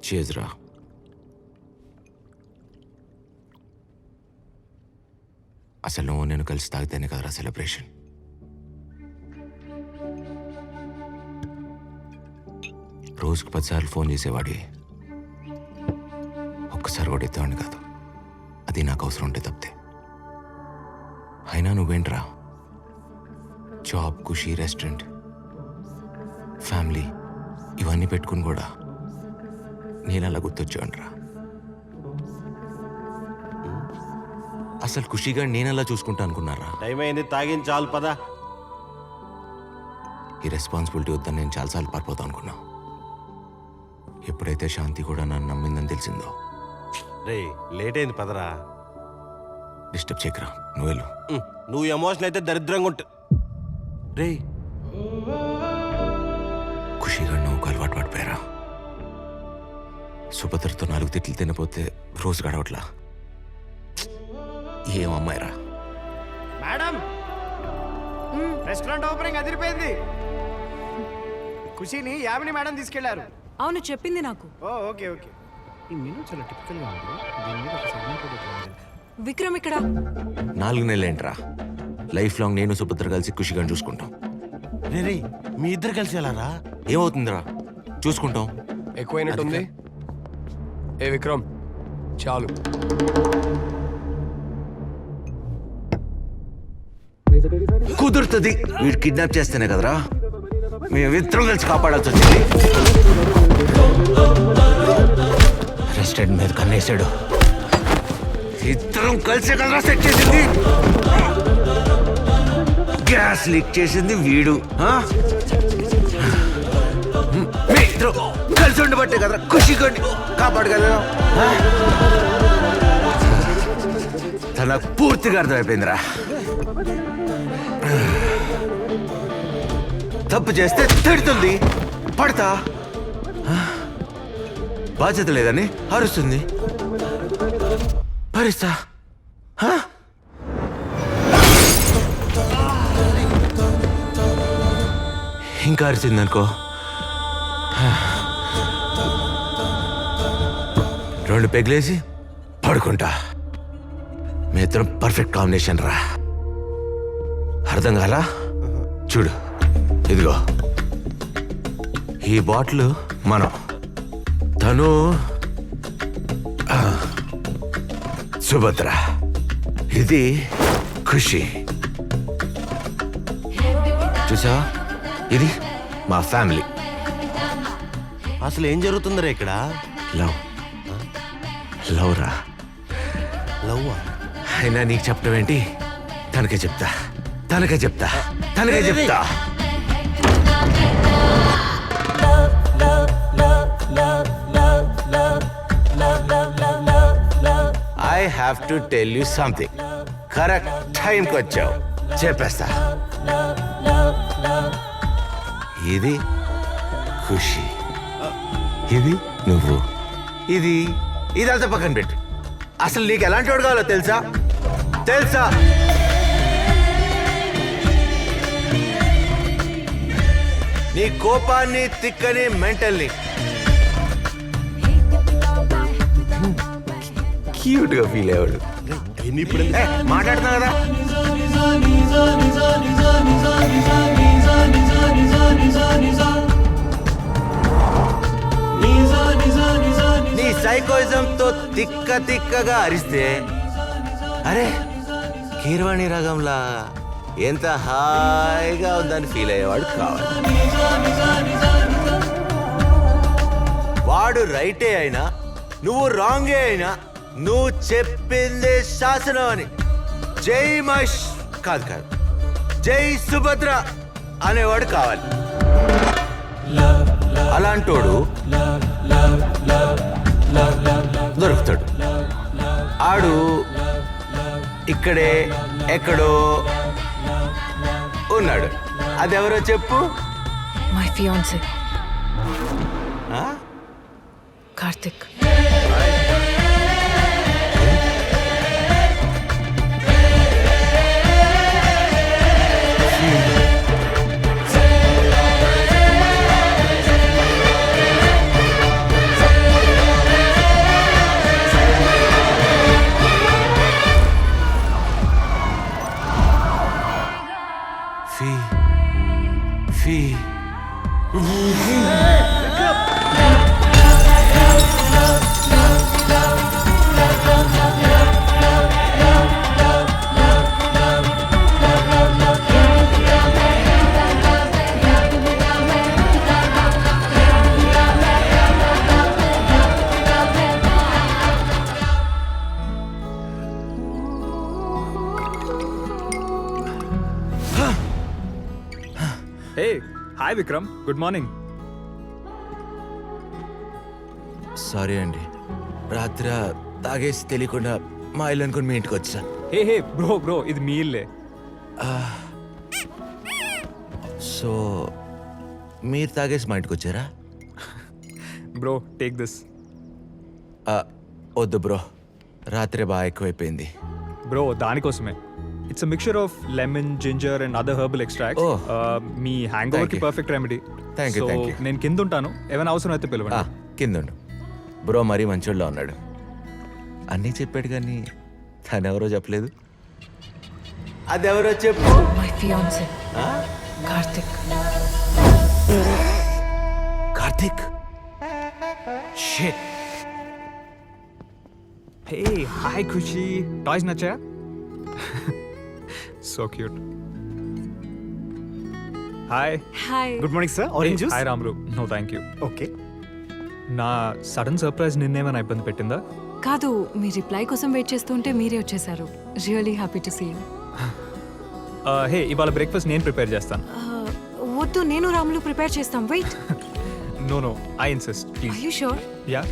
చేజ్రా. అసలు నువ్వు నేను కలిసి తాగితేనే కదరా సెలబ్రేషన్. రోజుకు 10 సార్లు ఫోన్ చేసేవాడి, ఒక్కసారి కూడా ఎత్తేవాడిని కాదు. అది నాకు అవసరం ఉంటే తప్పితే. అయినా నువ్వేంట్రా, జాబ్, ఖుషి, రెస్టారెంట్, ఫ్యామిలీ ఇవన్నీ పెట్టుకుని కూడా నేను అలా గుర్తొచ్చానురా. అసలు ఖుషిగా నేనలా చూసుకుంటా అనుకున్నారా? టైం అయింది, తాగిన చాలు పదా. ఈ రెస్పాన్సిబిలిటీ వద్దని నేను చాలాసార్లు పారిపోతా అనుకున్నా. ఎప్పుడైతే శాంతి కూడా నన్ను నమ్మిందని తెలిసిందో. రే లేట్ అయింది పదరా. డిస్టర్బ్ చేయకరా, నువ్వు వెళ్ళు. నువ్వు ఎమోషన్ అయితే దరిద్రంగా ఉంటు. రే ఖుషిగా నువ్వు అలవాటు పడిపోయారా? సుభద్రతో 4 తిట్లు తినపోతే రోజు గడవట్లా. ఏం అమ్మాయిరా. మేడం, రెస్టారెంట్ ఓపెనింగ్ అదిరిపోయింది. ఖుషిని యామిని మేడం తీసుకెళ్లారు. అవును, చెప్పింది నాకు. ఓ ఓకే ఓకే. ఈ మెనూ చాలా టిపికల్ గా ఉంది. దీని మీద ఒక సెగ్మెంట్ కూడా ఉంది. విక్రమ్ ఇక్కడ 4 నెలలేంట్రా. లైఫ్ లాంగ్ నేను సుభద్ర కలిసి ఖుషిగా చూసుకుంటాం. రే రే మీ ఇద్దరు కలిసి వెళ్ళారా? ఏమవుతుందిరా, చూసుకుంటాం. ఎక్కువైనట్టుంది. ఏ విక్రమ్, చాలు. కుదురుతుంది. వీడు కిడ్నాప్ చేస్తేనే కదరా మేమిద్దరం కలిసి కాపాడాల్సి వచ్చింది. రెస్టారెంట్ మీద కన్నేసాడు. ఇద్దరం కలిసే కదరా సెట్ చేసింది. గ్యాస్ లీక్ చేసింది వీడు. మీ ఇద్దరం కలిసి ఉండబట్టే కదరా ఖుషిగా కాపాడగలను. తనకు పూర్తిగా అర్థమైపోయిందిరా. తప్పు చేస్తే తిడుతుంది, పడతా. బాధ్యత లేదని అరుస్తుంది, భరిస్తా. ఇంకా అరిచిందనుకో, 2 పెగ్లేసి పడుకుంటా. మీ ఇద్దరం పర్ఫెక్ట్ కాంబినేషన్ రా. అర్థం కాలా? చూడు, ఇదిగో ఈ బాటిల్ మనం, తను సుభద్ర, ఇది ఖుషి. చూసా, ఇది మా ఫ్యామిలీ. అసలు ఏం జరుగుతుందిరా ఇక్కడ? లవ్, లవ్ రా. లవ్? అయినా నీకు చెప్పడం ఏంటి? తనకే చెప్తా, తనకే చెప్తా, తనకే చెప్తా. I have to tell you something. Correct టైంకి వచ్చావు, చెప్పేస్తా. ఇది ఖుషి, ఇది నువ్వు, ఇది ఇదంతా పక్కన పెట్టు. అసలు నీకు ఎలాంటి వాడు కావాలో తెలుసా? తెలుసా? నీ కోపాన్ని, తిక్కని, మెంటల్ని క్యూట్ గా ఫీల్ అయ్యాడు. మాట్లాడుతున్నా కదా. నీ సైకోయిజం తో తిక్క తిక్కగా అరిస్తే, అరే కీరవాణి రాగంలా ఎంత హాయిగా ఉందని ఫీల్ అయ్యేవాడు కావాలి. వాడు రైటే అయినా, నువ్వు రాంగే అయినా, నువ్వు చెప్పిందే శాసనం అని జై మహేష్ కాదు కాదు, జై సుభద్ర అనేవాడు కావాలి. అలాంటోడు దొరుకుతాడు. ఆడు ఇక్కడే ఎక్కడో ఉన్నాడు. అదెవరో చెప్పు. My fiancee Karthik. Fee fee hey hi Vikram good morning. Sorry అండి, రాత్రి తాగేసి తెలియకుండా మా ఇల్లు అనుకుని మీ ఇంటికి వచ్చా. హే బ్రో ఇది మీ ఇల్లే. సో మీరు తాగేసి మా ఇంటికి వచ్చారా? Bro take this. వద్దు బ్రో, రాత్రి బాగా ఎక్కువైపోయింది. బ్రో దానికోసమే. It's a mixture of lemon, ginger and other herbal extract. Oh. Me hang over Thank కి you. Perfect remedy. Thank you, thank you. నేను కింద ఉంటాను, ఏమైనా అవసరం అయితే పిలవండి. కింద ఉండు. బ్రో మరీ మంచోళ్ళ ఉన్నాడు. అన్నీ చెప్పాడు కానీ తనెవరో చెప్పలేదు. అదెవరో చెప్పు. My fiance Karthik. Karthik. Shit. Hey hi Khushi, toys నచ్చా? So cute. Hi hi. Good morning sir. Orange juice. Hi రామ్రు. No thank you. ఓకే. నా సడన్ సర్ప్రైజ్ నిన్నేమైనా ఇబ్బంది పెట్టిందా? కాదు, మీ రిప్లై కోసం వెయిట్ చేస్తుంటే మీరే వచ్చేసారు. Really happy to see you. Hey ఇవాళ బ్రేక్ఫాస్ట్ నేను ప్రిపేర్ చేస్తాను. వద్దు, నేను రాములు ప్రిపేర్ చేస్తాం. Wait. No I insist please. Are you sure? Yeah.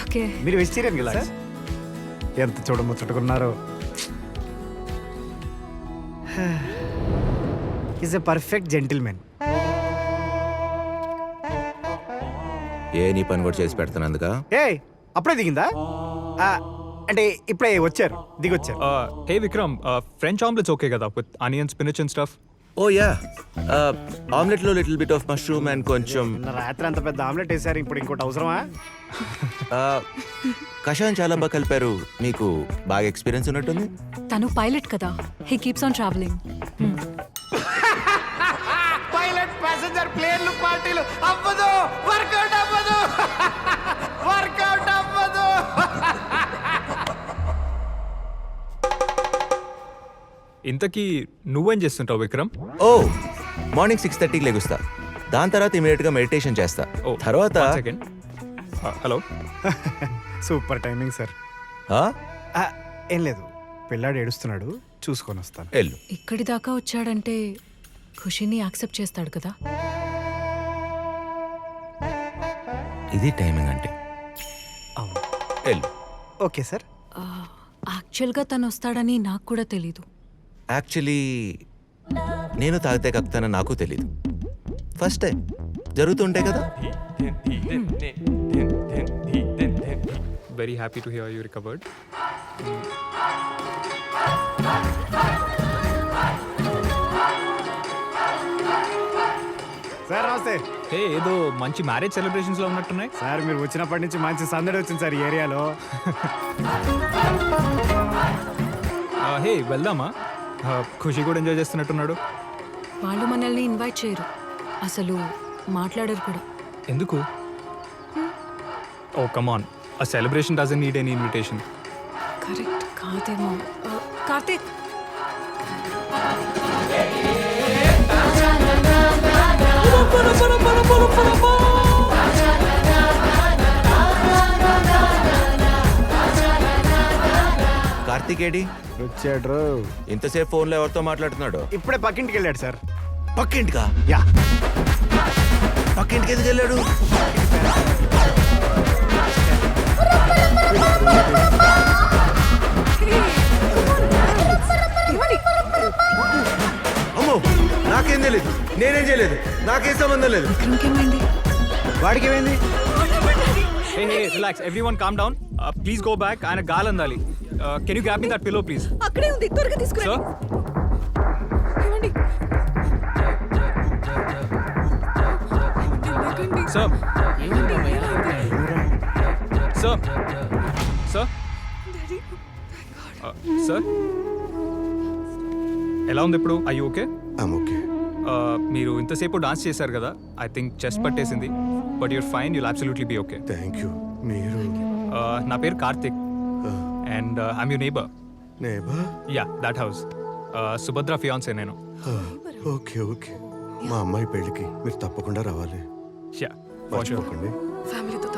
Okay. మీరు వెజిటేరియన్ కదా సార్? ఎంత చూడముచ్చటకున్నారో. Is a perfect gentleman. ఏ నీ పని కూడా చేసి పెడుతున్నందుక? ఏ అప్పుడే దిగిందా? అంటే ఇప్పుడే వచ్చారు, దిగొచ్చారు. Hey Vikram, French omelettes okay కదా with onion, spinach and stuff? Oh yeah, ఆమ్లెట్లో little bit of mushroom and కొంచెం నిన్న రాత్రి అంత పెద్ద ఆమ్లెట్ వేసారు, ఇప్పుడు ఇంకోటి అవసరమా? కషాయం చాలా బాగా కలిపారు. మీకు బాగా ఎక్స్పీరియన్స్ ఉన్నట్టుంది. తను పైలట్ కదా, he keeps on travelling. Pilot passenger ప్లేన్లు పార్టీలు అవ్వదు, వర్కౌట్ అవ్వదు, వర్కౌట్ అవ్వదు. ఇంతకీ నువ్వేం చేస్తుంటావు విక్రమ్? ఓ మార్నింగ్ 6:30కి లెగుస్తా. దాని తర్వాత ఇమీడియట్గా మెడిటేషన్ చేస్తా. తర్వాత second. Hello. Super timing sir. ఆ? ఏం లేదు, పిల్లాడు ఏడుస్తున్నాడు, చూసుకొని వస్తాను. వెళ్ళు. ఇక్కడి దాకా వచ్చాడంటే ఖుషిని యాక్సెప్ట్ చేస్తాడు కదా. ఇది టైమింగ్ అంటే. అవును. వెళ్ళు. Okay sir. యాక్చువల్గా తను వస్తాడని నాకు కూడా తెలీదు. యాక్చువల్లీ నేను తాగితే కక్కుతానని నాకు తెలీదు. ఫస్ట్ టైం జరుగుతుంటాయి కదా. Very happy to hear you recovered. Sir నమస్తే. హే ఏదో మంచి మ్యారేజ్ సెలబ్రేషన్స్ లో ఉన్నట్టున్నాయి. సార్ మీరు వచ్చినప్పటి నుంచి మంచి సందడి వచ్చింది సార్ ఈ ఏరియాలో. హే వెళ్దామా? ఖుషి కూడా ఎంజాయ్ చేస్తున్నట్టున్నాడు. వాళ్ళు మనల్ని ఇన్వైట్ చేయరు, అసలు మాట్లాడరు కూడా. ఎందుకు? Oh come on, a celebration doesn't need any invitation. Correct కాదేమో. కార్తిక్. కార్తీక్ ఏడి? వచ్చాడు. ఇంతసేపు ఫోన్లో ఎవరితో మాట్లాడుతున్నాడు? ఇప్పుడే పక్కింటికి వెళ్ళాడు సార్. పక్కింటికా? యా. పక్కింటికి ఎందుకు వెళ్ళాడు? అమ్మో, నాకేం తెలియదు, నేనేం చేయలేదు, నాకేం సంబంధం లేదు. ఇంకేమైంది? వాడికి ఏమైంది? Hey hey relax, everyone calm down. Please go back. ఆయన గాలి అందాలి. Can you grab me that pillow please? అక్కడే ఉంది, త్వరగా తీసుకురా. సార్ ఏమండి? సార్ సార్ సార్ సార్ ఎలా ఉంది ఇప్పుడు? I okay? ఓకే. మీరు ఇంతసేపు డాన్స్ చేశారు కదా, ఐ థింక్ చెస్ట్ పట్టేసింది, but you're fine, you'll absolutely be okay. Thank you. మీరు నా పేరు Karthik and I'm you neighbour. Neighbour? Yeah, that house. Subhadra fiance నేను. Okay okay. మా అమ్మాయి పెళ్ళికి మీరు తప్పకుండా రావాలి. Yeah, for sure. మర్చిపోకండి. ఫ్యామిలీతో